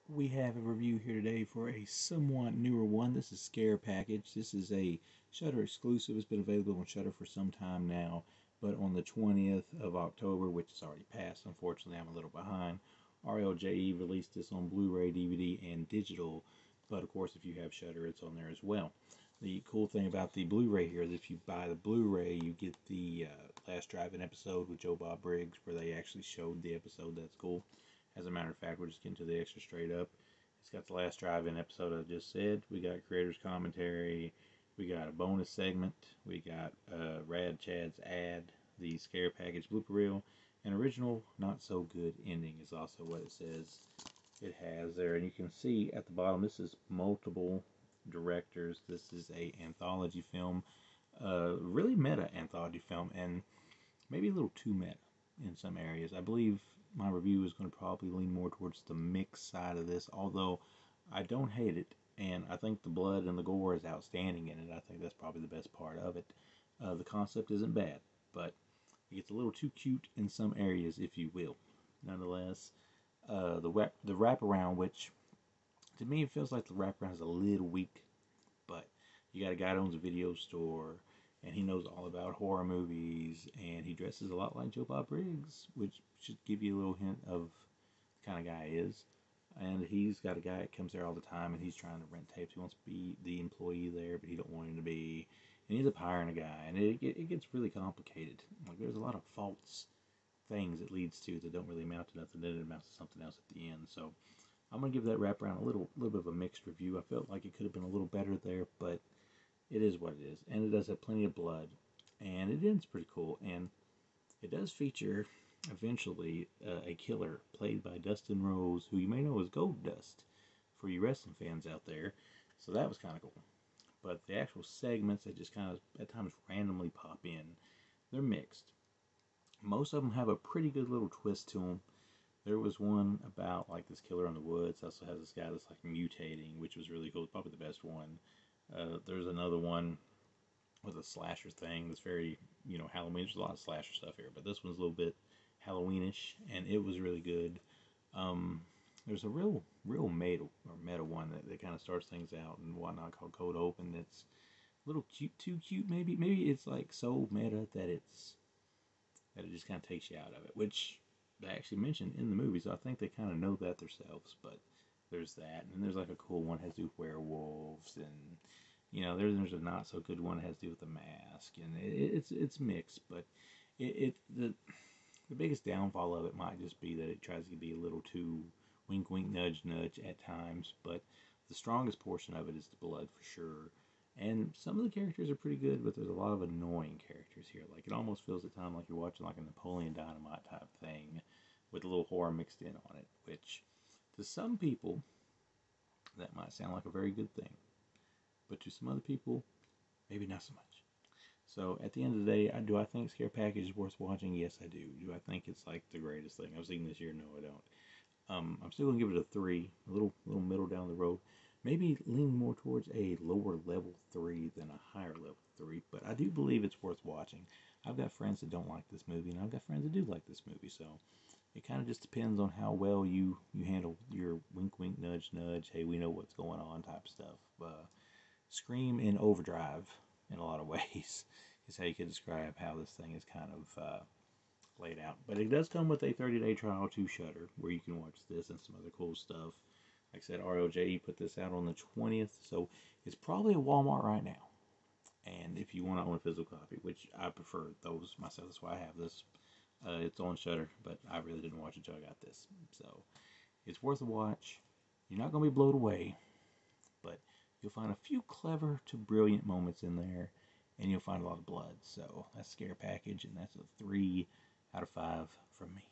We have a review here today for a somewhat newer one. This is Scare Package. This is a Shudder exclusive. It's been available on Shudder for some time now, but on the 20th of October, which is already passed, unfortunately I'm a little behind, RLJE released this on Blu-ray, DVD, and digital, but of course if you have Shudder, it's on there as well. The cool thing about the Blu-ray here is if you buy the Blu-ray, you get the Last Drive-In episode with Joe Bob Briggs, where they actually showed the episode. That's cool. As a matter of fact, we're just getting to the extra straight up. It's got the Last Drive-In episode I just said. We got creators commentary. We got a bonus segment. We got Rad Chad's ad, the Scare Package blooper reel, an original not so good ending is also what it says it has there. And you can see at the bottom, this is multiple directors. This is a anthology film, really meta anthology film, and maybe a little too meta in some areas. I believe my review is going to probably lean more towards the mixed side of this, although I don't hate it, and I think the blood and the gore is outstanding in it. I think that's probably the best part of it. The concept isn't bad, but it gets a little too cute in some areas, if you will. Nonetheless, the wraparound, which to me it feels like the wraparound is a little weak, but you got a guy that owns a video store, and he knows all about horror movies, and he dresses a lot like Joe Bob Briggs, which should give you a little hint of the kind of guy he is. And he's got a guy that comes there all the time, and he's trying to rent tapes. He wants to be the employee there, but he don't want him to be. And he's up hiring a guy, and it gets really complicated. Like, there's a lot of false things it leads to that don't really amount to nothing, then it amounts to something else at the end. So I'm going to give that wraparound a little bit of a mixed review. I felt like it could have been a little better there, but it is what it is. And it does have plenty of blood, and it ends pretty cool. And it does feature, eventually, a killer played by Dustin Rose, who you may know as Gold Dust for you wrestling fans out there. So that was kind of cool. But the actual segments that just kind of at times randomly pop in, they're mixed. Most of them have a pretty good little twist to them. There was one about like this killer in the woods. Also has this guy that's like mutating, which was really cool. It's probably the best one. There's another one with a slasher thing that's very, Halloween. There's a lot of slasher stuff here, but this one's a little bit Halloweenish, and it was really good. There's a real meta one that kind of starts things out and whatnot called Code Open. That's a little too cute, maybe. Maybe it's like so meta that it just kind of takes you out of it, which they actually mentioned in the movie, so I think they kind of know that themselves. But there's that, and then there's like a cool one that has to do with werewolves, and there's a not so good one that has to do with the mask, and it's mixed. But the biggest downfall of it might just be that it tries to be a little too wink wink nudge nudge at times. But the strongest portion of it is the blood for sure, and some of the characters are pretty good, but there's a lot of annoying characters here. Like, it almost feels at times like you're watching like a Napoleon Dynamite type thing with a little horror mixed in on it, which to some people that might sound like a very good thing, but to some other people, maybe not so much. So at the end of the day, do I think Scare Package is worth watching? Yes, I do. Do I think it's like the greatest thing I've seen this year? No, I don't. I'm still gonna give it a 3, a little middle down the road. Maybe lean more towards a lower level 3 than a higher level 3, but I do believe it's worth watching. I've got friends that don't like this movie, and I've got friends that do like this movie, so it kind of just depends on how well you handle your wink wink nudge nudge, hey, we know what's going on type stuff. Scream in overdrive in a lot of ways is how you could describe how this thing is kind of laid out. But it does come with a 30-day trial to Shudder, where you can watch this and some other cool stuff. Like I said, RLJE put this out on the 20th, so it's probably at Walmart right now. And if you want to own a physical copy, which I prefer those myself, that's why I have this. It's on Shudder, but I really didn't watch it until I got this. So it's worth a watch. You're not going to be blown away, but you'll find a few clever to brilliant moments in there, and you'll find a lot of blood. So that's Scare Package, and that's a 3 out of 5 from me.